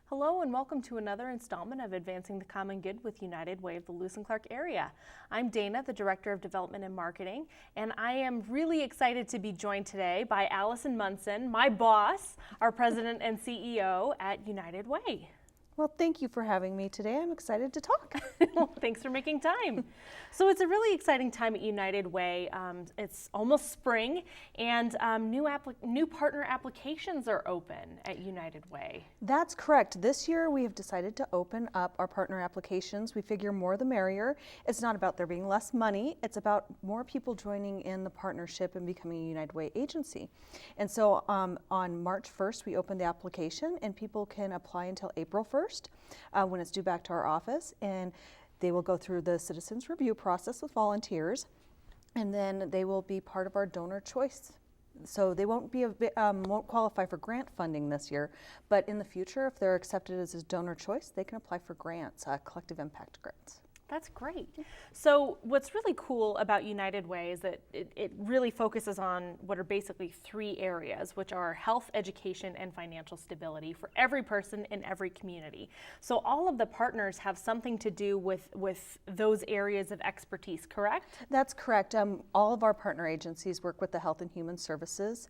Hello and welcome to another installment of Advancing the Common Good with United Way of the Lewis and Clark area. I'm Dana, the Director of Development and Marketing, and I am really excited to be joined today by Allison Munson, my boss, our President and CEO at United Way. Well, thank you for having me today. I'm excited to talk. Well, thanks for making time. So it's a really exciting time at United Way. It's almost spring, and new partner applications are open at United Way. That's correct. This year we have decided to open up our partner applications. We figure more the merrier. It's not about there being less money. It's about more people joining in the partnership and becoming a United Way agency. And so on March 1st, we opened the application, and people can apply until April 1st. When it's due back to our office, and they will go through the citizens review process with volunteers, and then they will be part of our donor choice. So they won't qualify for grant funding this year, but in the future, if they're accepted as a donor choice, they can apply for grants, collective impact grants. That's great. So what's really cool about United Way is that it really focuses on what are basically three areas, which are health, education, and financial stability for every person in every community. So all of the partners have something to do with those areas of expertise, correct? That's correct. All of our partner agencies work with the Health and Human Services,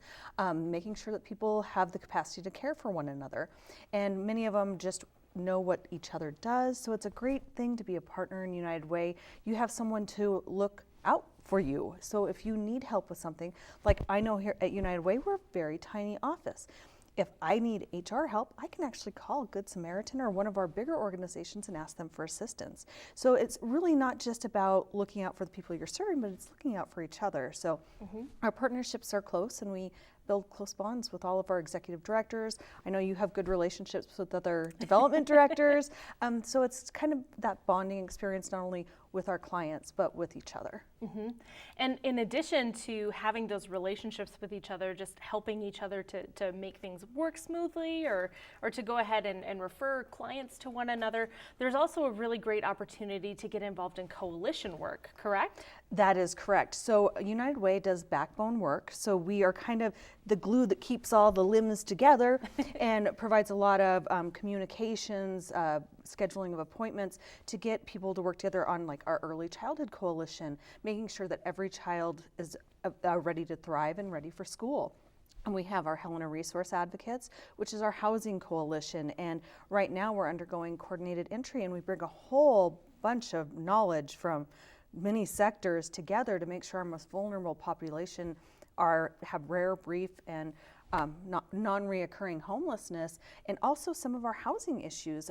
making sure that people have the capacity to care for one another. And many of them just know what each other does. So it's a great thing to be a partner in United Way. You have someone to look out for you. So if you need help with something, like I know here at United Way, we're a very tiny office. If I need HR help, I can actually call Good Samaritan or one of our bigger organizations and ask them for assistance. So it's really not just about looking out for the people you're serving, but it's looking out for each other. So our partnerships are close, and we build close bonds with all of our executive directors. I know you have good relationships with other development directors. So it's kind of that bonding experience, not only with our clients, but with each other. And in addition to having those relationships with each other, just helping each other to make things work smoothly or to go ahead and refer clients to one another, there's also a really great opportunity to get involved in coalition work, correct? That is correct. So United Way does backbone work. So we are kind of the glue that keeps all the limbs together and provides a lot of communications, scheduling of appointments to get people to work together on like our early childhood coalition, making sure that every child is ready to thrive and ready for school. And we have our Helena Resource Advocates, which is our housing coalition. And right now we're undergoing coordinated entry, and we bring a whole bunch of knowledge from many sectors together to make sure our most vulnerable population have rare, brief, and non-reoccurring homelessness, and also some of our housing issues,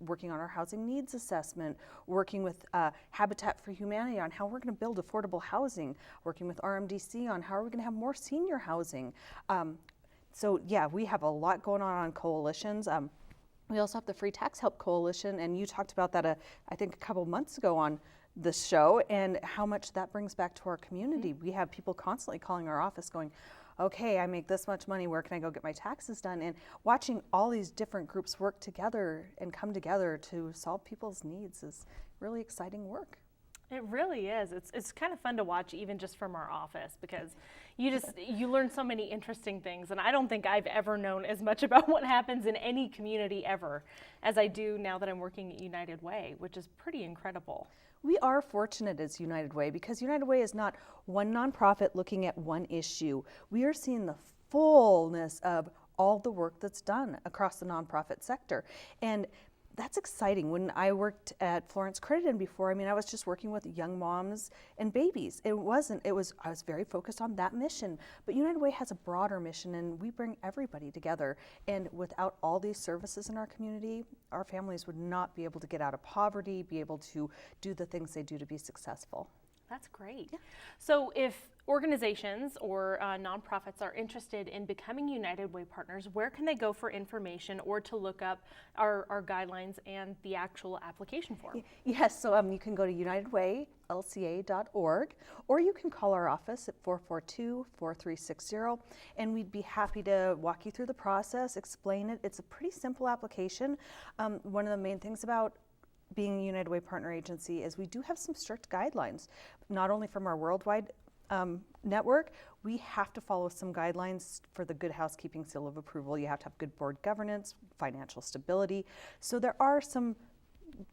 working on our housing needs assessment, working with Habitat for Humanity on how we're going to build affordable housing, working with RMDC on how are we going to have more senior housing. So yeah, we have a lot going on coalitions. We also have the Free Tax Help Coalition, and you talked about that I think a couple months ago on this show, and how much that brings back to our community. We have people constantly calling our office going, okay, I make this much money, where can I go get my taxes done? And watching all these different groups work together and come together to solve people's needs is really exciting work. It really is. It's kind of fun to watch, even just from our office, because you learn so many interesting things, and I don't think I've ever known as much about what happens in any community ever as I do now that I'm working at United Way, which is pretty incredible. We are fortunate as United Way because United Way is not one nonprofit looking at one issue. We are seeing the fullness of all the work that's done across the nonprofit sector. And that's exciting. When I worked at Florence Credit before, I was just working with young moms and babies. I was very focused on that mission. But United Way has a broader mission, and we bring everybody together. And without all these services in our community, our families would not be able to get out of poverty, be able to do the things they do to be successful. That's great. Yeah. So if organizations or nonprofits are interested in becoming United Way partners, where can they go for information or to look up our guidelines and the actual application form? Yes, so you can go to unitedwaylca.org, or you can call our office at 442-4360, and we'd be happy to walk you through the process, explain it. It's a pretty simple application. One of the main things about being a United Way partner agency is we do have some strict guidelines, not only from our worldwide network, we have to follow some guidelines for the Good Housekeeping Seal of Approval. You have to have good board governance, financial stability. So there are some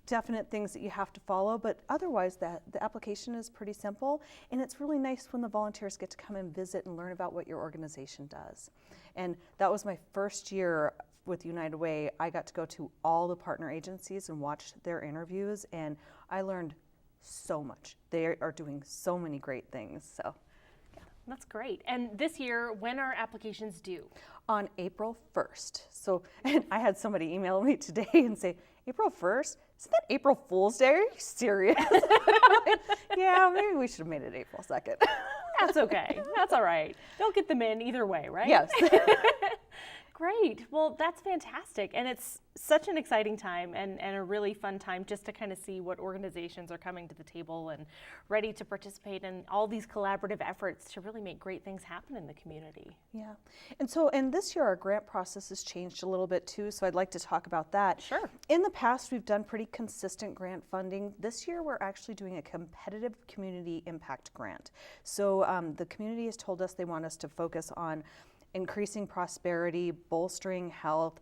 definite things that you have to follow, but otherwise the application is pretty simple, and it's really nice when the volunteers get to come and visit and learn about what your organization does. And that was my first year with United Way. I got to go to all the partner agencies and watch their interviews, and I learned so much. They are doing so many great things. So That's great. And this year, when are applications due? on April 1st. So, and I had somebody email me today and say, April 1st? Isn't that April Fool's Day? Are you serious? Yeah, maybe we should have made it April 2nd. That's okay. That's all right. They'll get them in either way, right? Yes. Great. Well, that's fantastic. And it's such an exciting time and a really fun time just to kind of see what organizations are coming to the table and ready to participate in all these collaborative efforts to really make great things happen in the community. Yeah. And this year our grant process has changed a little bit too, so I'd like to talk about that. Sure. In the past, we've done pretty consistent grant funding. This year, we're actually doing a competitive community impact grant. So the community has told us they want us to focus on increasing prosperity, bolstering health,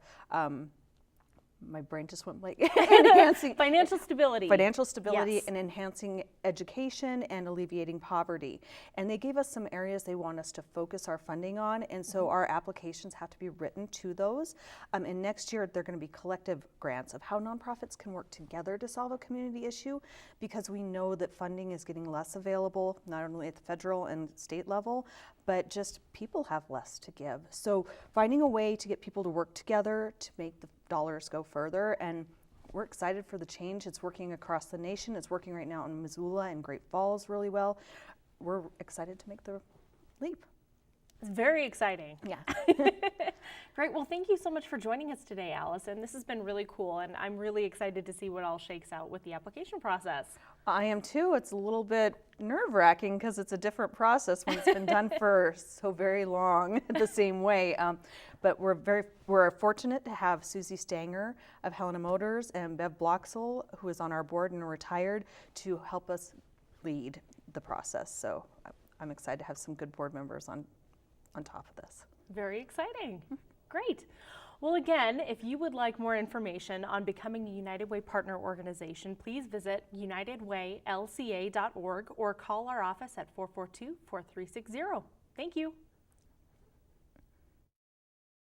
my brain just went blank. Enhancing Financial stability. Yes. and enhancing education and alleviating poverty. And they gave us some areas they want us to focus our funding on, and so our applications have to be written to those. And next year, they're going to be collective grants of how nonprofits can work together to solve a community issue, because we know that funding is getting less available, not only at the federal and state level, but just people have less to give. So finding a way to get people to work together to make the dollars go further, and we're excited for the change. It's working across the nation. It's working right now in Missoula and Great Falls really well. We're excited to make the leap. It's very exciting. Yeah. Great. Well, thank you so much for joining us today, Allison. This has been really cool, and I'm really excited to see what all shakes out with the application process. I am too. It's a little bit nerve-wracking because it's a different process when it's been done for so very long the same way. But we're fortunate to have Susie Stanger of Helena Motors and Bev Bloxel, who is on our board and retired, to help us lead the process. So I'm excited to have some good board members on top of this. Very exciting. Great. Well, again, if you would like more information on becoming a United Way partner organization, please visit unitedwaylca.org or call our office at 442-4360. Thank you.